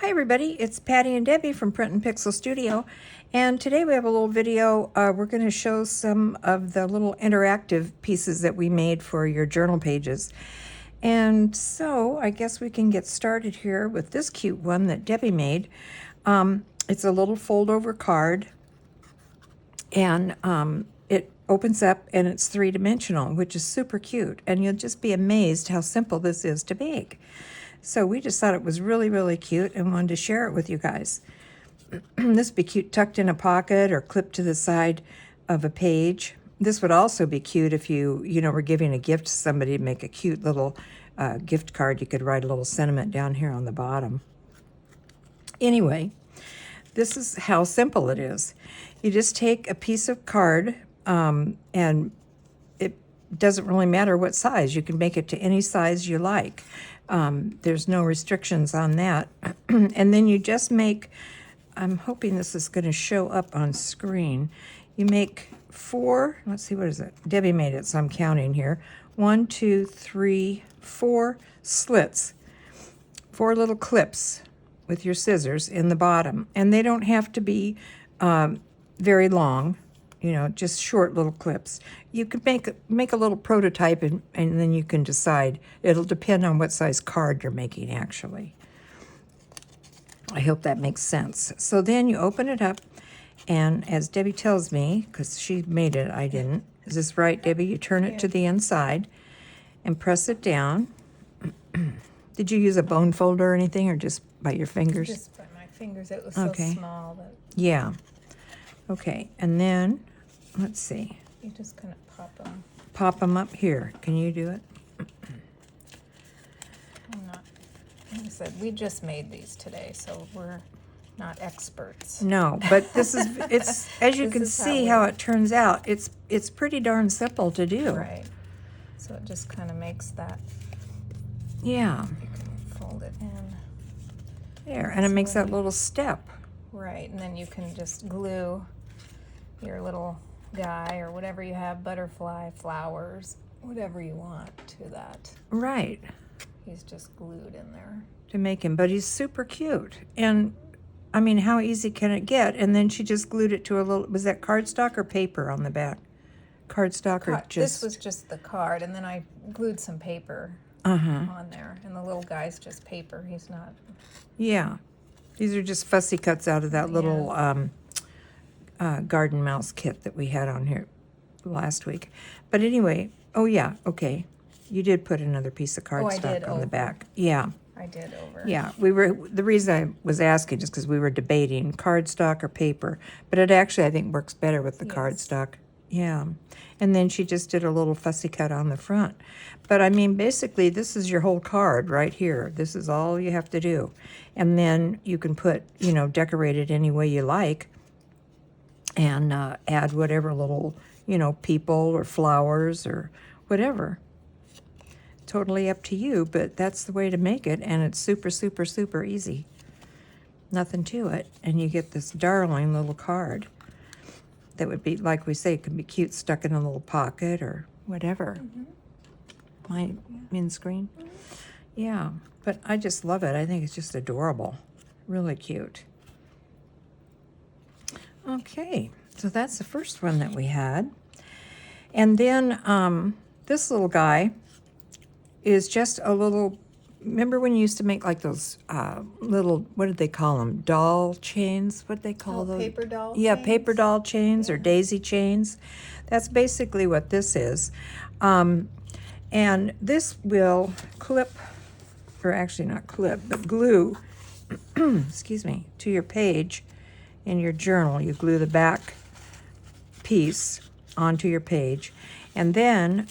Hi everybody, it's Patti and Debbie from Print and Pixel Studio, and today we have a little video. We're going to show some of the little interactive pieces that we made for your journal pages. And so I guess we can get started here with this cute one that Debbie made. It's a little fold-over card, and it opens up and it's three-dimensional, which is super cute, and you'll just be amazed how simple this is to make. So we just thought it was really, really cute and wanted to share it with you guys. This would be cute tucked in a pocket or clipped to the side of a page. This would also be cute if you were giving a gift to somebody to make a cute little gift card. You could write a little sentiment down here on the bottom. Anyway, this is how simple it is. You just take a piece of card and it doesn't really matter what size. You can make it to any size you like. There's no restrictions on that. And then you just make, I'm hoping this is going to show up on screen. You make four, let's see, what is it? Debbie made it, so I'm counting here. 1, 2, 3, 4 slits. 4 little clips with your scissors in the bottom. And they don't have to be very long. Just short little clips. You could make a little prototype and then you can decide. It'll depend on what size card you're making, actually. I hope that makes sense. So then you open it up, and as Debbie tells me, because she made it, I didn't. Is this right, Debbie? You turn it to the inside and press it down. Did you use a bone folder or anything, or just by your fingers? Just by my fingers. It was so small that... Yeah. Okay, and then, let's see. You just kind of pop them. Pop them up here. Can you do it? I'm not, like I said, we just made these today, so we're not experts. No, but this is, it's, as you can see how it turns out, it's pretty darn simple to do. Right. So it just kind of makes that. Yeah. You can fold it in. There, and it makes that little step. Right, and then you can just glue your little guy or whatever you have, butterfly, flowers, whatever you want to that. Right. He's just glued in there. To make him, but he's super cute. And, I mean, how easy can it get? And then she just glued it to a little, was that cardstock or paper on the back? Cardstock or just... This was just the card, and then I glued some paper on there. And the little guy's just paper. He's not... Yeah. These are just fussy cuts out of that little garden mouse kit that we had on here last week. But anyway, oh yeah, okay. You did put another piece of cardstock on the back. Yeah. I did over. Yeah, the reason I was asking is because we were debating cardstock or paper, but it actually, I think, works better with the cardstock. Yeah. And then she just did a little fussy cut on the front. But I mean, basically, this is your whole card right here. This is all you have to do. And then you can put, decorate it any way you like and add whatever little, people or flowers or whatever. Totally up to you, but that's the way to make it, and it's super, super, super easy. Nothing to it, and you get this darling little card that would be, like we say, it can be cute stuck in a little pocket or whatever. My in screen? Yeah, but I just love it. I think it's just adorable. Really cute. Okay, so that's the first one that we had. And then this little guy is just a little, remember when you used to make like those little, what did they call them? Doll chains? What did they call those? Paper doll Yeah, chains? paper doll chains or daisy chains. That's basically what this is. And this will clip, or actually not clip, but glue, excuse me, to your page in your journal. You glue the back piece onto your page, and then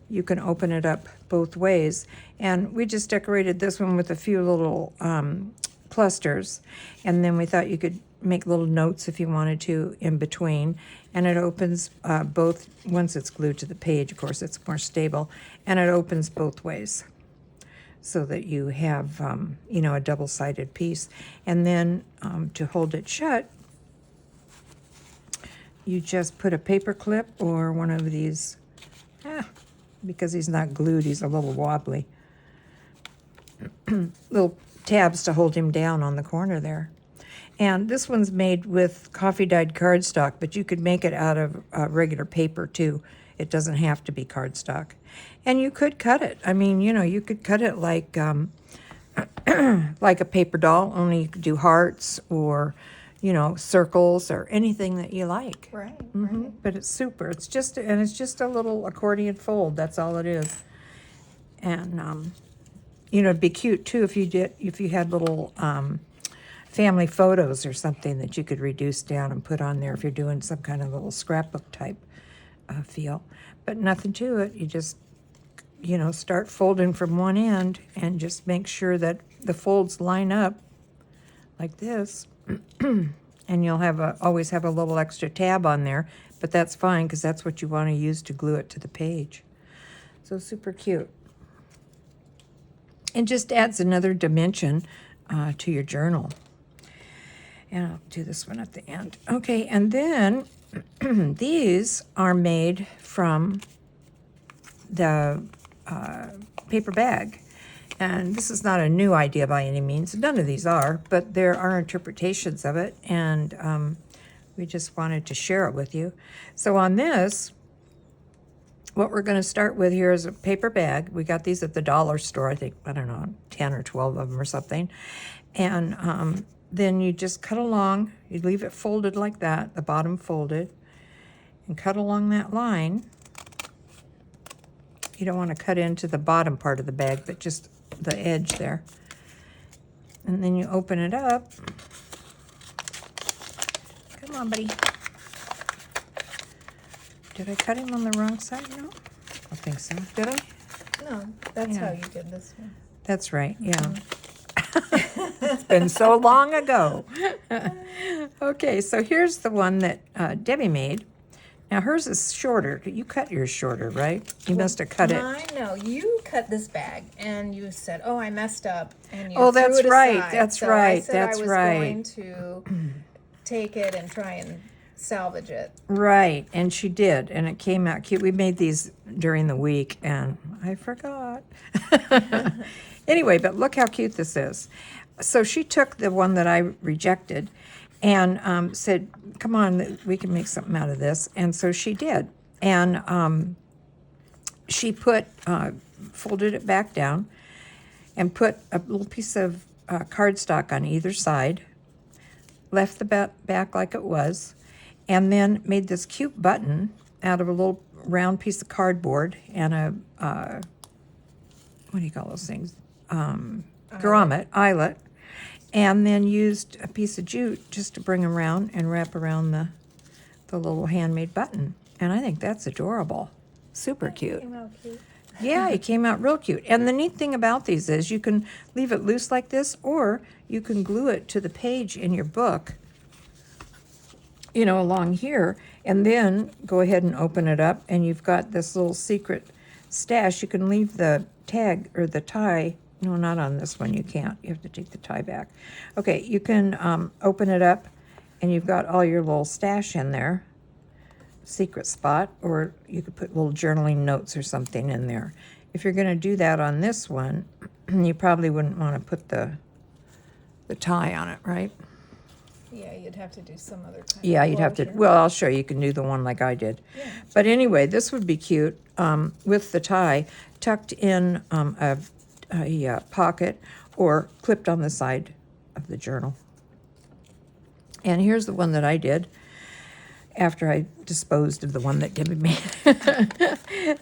you can open it up both ways. And we just decorated this one with a few little clusters, and then we thought you could make little notes if you wanted to in between, and it opens both, once it's glued to the page, of course it's more stable, and it opens both ways so that you have a double-sided piece. And then to hold it shut, you just put a paper clip or one of these, because he's not glued, he's a little wobbly, little tabs to hold him down on the corner there. And this one's made with coffee dyed cardstock, but you could make it out of regular paper too. It doesn't have to be cardstock. And you could cut it. I mean, you know, you could cut it like like a paper doll, only you could do hearts or, you know, circles or anything that you like. Right, Right. But it's super. It's just a little accordion fold. That's all it is. And you know, it'd be cute too if you had little family photos or something that you could reduce down and put on there if you're doing some kind of little scrapbook type feel. But nothing to it. You just, you know, start folding from one end and just make sure that the folds line up like this. And you'll always have a little extra tab on there, but that's fine because that's what you want to use to glue it to the page. So super cute. And just adds another dimension to your journal. And I'll do this one at the end. Okay, and then these are made from the paper bag. And this is not a new idea by any means. None of these are, but there are interpretations of it, and we just wanted to share it with you. So on this, what we're going to start with here is a paper bag. We got these at the dollar store, I think, I don't know, 10 or 12 of them or something. And then you just cut along, you leave it folded like that, the bottom folded, and cut along that line. You don't want to cut into the bottom part of the bag, but just the edge there. And then you open it up. Come on, buddy. Did I cut him on the wrong side? No? I think so. Did I? No, that's Yeah. how you did this one. That's right, yeah. It's been so long ago. Okay, so here's the one that Debbie made. Now hers is shorter. You cut yours shorter, right? You must have cut it. No, you cut this bag and you said, "Oh, I messed up," and you Oh, threw that's it right, aside. that's So right, I said that's I was right. going to take it and try and salvage it. Right, and she did, and it came out cute. We made these during the week, and I forgot. Anyway, but look how cute this is. So she took the one that I rejected and said, come on, we can make something out of this. And so she did. And she folded it back down and put a little piece of cardstock on either side, left the back like it was, and then made this cute button out of a little round piece of cardboard and a, what do you call those things? Eyelet. And then used a piece of jute just to bring around and wrap around the little handmade button. And I think that's adorable. Super cute. Came out cute. Yeah, it came out real cute. And the neat thing about these is you can leave it loose like this, or you can glue it to the page in your book, you know, along here, and then go ahead and open it up, and you've got this little secret stash. You can leave the tag or the tie. No, not on this one, you can't. You have to take the tie back. Okay, you can open it up, and you've got all your little stash in there, secret spot, or you could put little journaling notes or something in there. If you're going to do that on this one, you probably wouldn't want to put the tie on it, right? Yeah, you'd have to do some other kind Yeah, of you'd have to, closure. well, I'll show you. You can do the one like I did. Yeah. But anyway, this would be cute with the tie tucked in a pocket or clipped on the side of the journal. And here's the one that I did after I disposed of the one that Debbie made.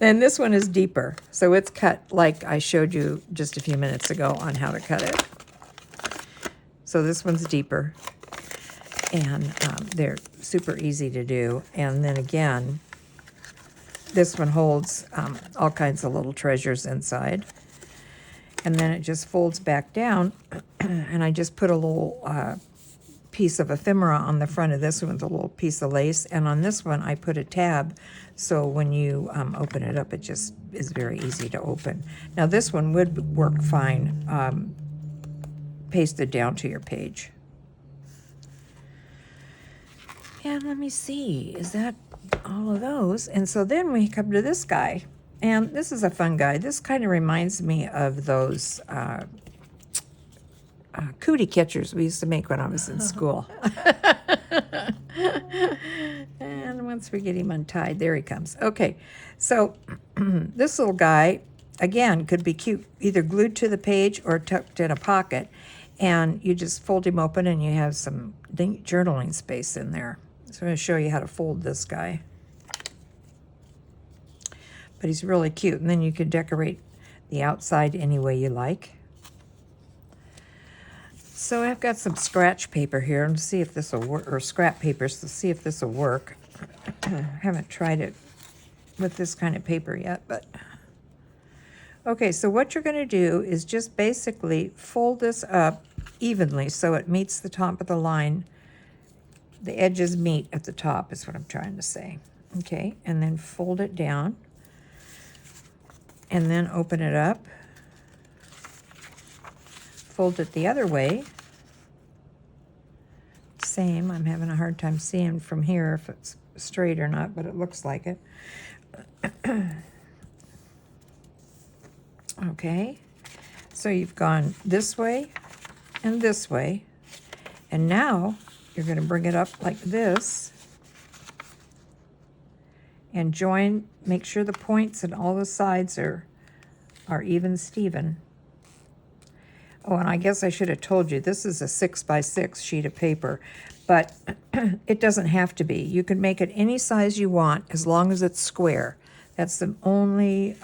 And this one is deeper. So it's cut like I showed you just a few minutes ago on how to cut it. So this one's deeper. And they're super easy to do. And then again, this one holds all kinds of little treasures inside. And then it just folds back down. And I just put a little piece of ephemera on the front of this one with a little piece of lace. And on this one, I put a tab. So when you open it up, it just is very easy to open. Now this one would work fine pasted down to your page. And let me see, is that all of those? And so then we come to this guy. And this is a fun guy. This kind of reminds me of those cootie catchers we used to make when I was in school. And once we get him untied, there he comes. Okay, so this little guy, again, could be cute, either glued to the page or tucked in a pocket. And you just fold him open and you have some journaling space in there. So I'm going to show you how to fold this guy. But he's really cute. And then you can decorate the outside any way you like. So I've got some scratch paper here and see if this will work, or scrap papers to see if this will work. I haven't tried it with this kind of paper yet, but okay, so what you're going to do is just basically fold this up evenly so it meets the top of the line. The edges meet at the top is what I'm trying to say. Okay, and then fold it down and then open it up. Fold it the other way. Same, I'm having a hard time seeing from here if it's straight or not, but it looks like it. Okay, so you've gone this way and this way, and now you're going to bring it up like this and join, make sure the points and all the sides are even Steven. Oh, and I guess I should have told you, this is a 6x6 sheet of paper, but it doesn't have to be. You can make it any size you want as long as it's square. That's the only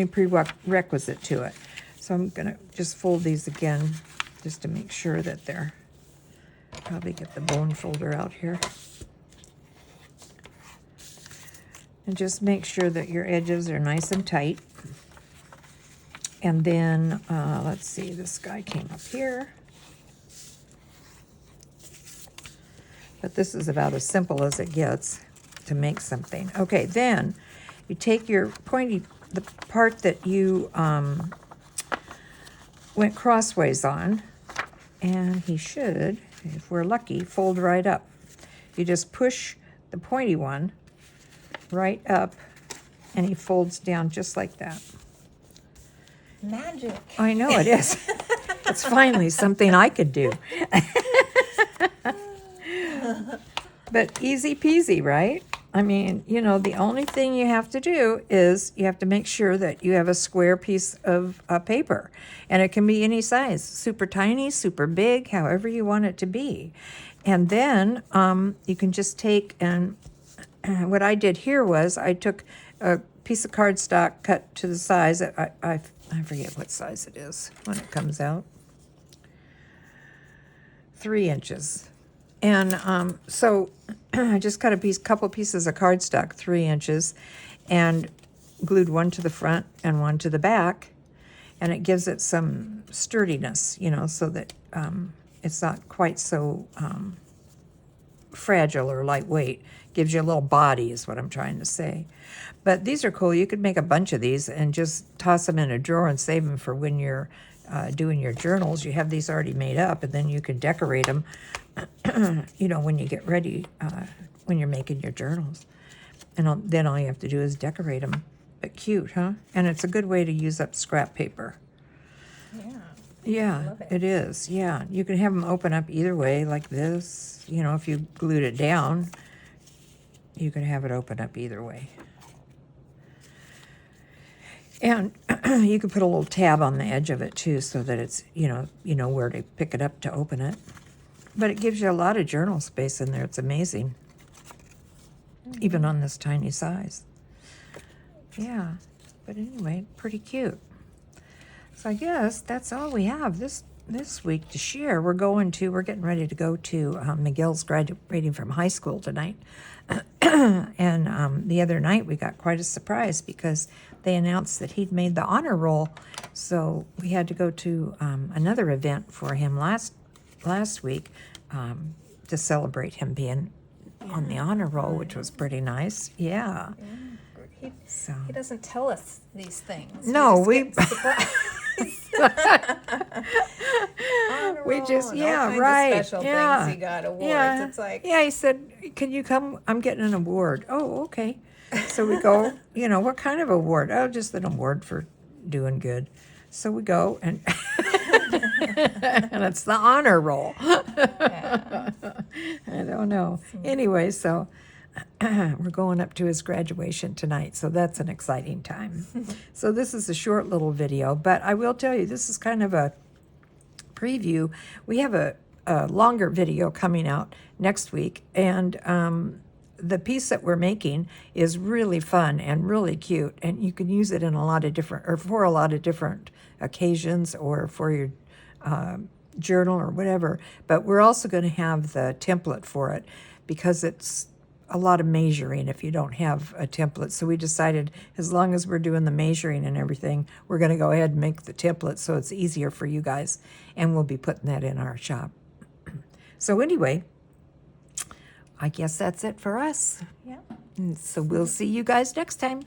prerequisite to it. So I'm going to just fold these again just to make sure that they're, probably get the bone folder out here. And just make sure that your edges are nice and tight. And then, let's see, this guy came up here. But this is about as simple as it gets to make something. Okay, then you take your pointy, the part that you went crossways on, and he should, if we're lucky, fold right up. You just push the pointy one right up, and he folds down just like that. Magic. I know it is. It's finally something I could do. But easy peasy, right? I mean, you know, the only thing you have to do is you have to make sure that you have a square piece of paper. And it can be any size, super tiny, super big, however you want it to be. And then you can just take, and what I did here was I took a piece of cardstock cut to the size. I forget what size it is when it comes out. 3 inches. And so I just cut a couple pieces of cardstock, 3 inches, and glued one to the front and one to the back. And it gives it some sturdiness, you know, so that it's not quite so fragile or lightweight. Gives you a little body is what I'm trying to say. But these are cool. You could make a bunch of these and just toss them in a drawer and save them for when you're doing your journals. You have these already made up, and then you can decorate them, you know, when you get ready, when you're making your journals. And then all you have to do is decorate them. But cute, huh? And it's a good way to use up scrap paper. Yeah. Yeah, Love it. it is. Yeah, you can have them open up either way, like this. You know, if you glued it down, you can have it open up either way. And you could put a little tab on the edge of it too, so that it's, you know where to pick it up to open it. But it gives you a lot of journal space in there. It's amazing, even on this tiny size. Yeah, but anyway, pretty cute. So I guess that's all we have this week to share. We're getting ready to go to Miguel's graduating from high school tonight. And the other night we got quite a surprise because they announced that he'd made the honor roll. So we had to go to another event for him last week to celebrate him being on the honor roll, which was pretty nice. Yeah. He doesn't tell us these things. No, we just right. Special yeah. things. He got awards. Yeah. It's like, yeah, he said, "Can you come? I'm getting an award." Oh, okay. So we go. What kind of award? Oh, just an award for doing good. So we go, and And it's the honor roll. Yeah. I don't know. Anyway, so we're going up to his graduation tonight, so that's an exciting time. So this is a short little video, but I will tell you, this is kind of a preview. We have a longer video coming out next week, and the piece that we're making is really fun and really cute, and you can use it in a lot of different, or for a lot of different occasions, or for your journal or whatever. But we're also going to have the template for it, because it's a lot of measuring if you don't have a template. So we decided, as long as we're doing the measuring and everything, we're going to go ahead and make the template so it's easier for you guys, and we'll be putting that in our shop. So anyway, I guess that's it for us. Yeah. So we'll see you guys next time.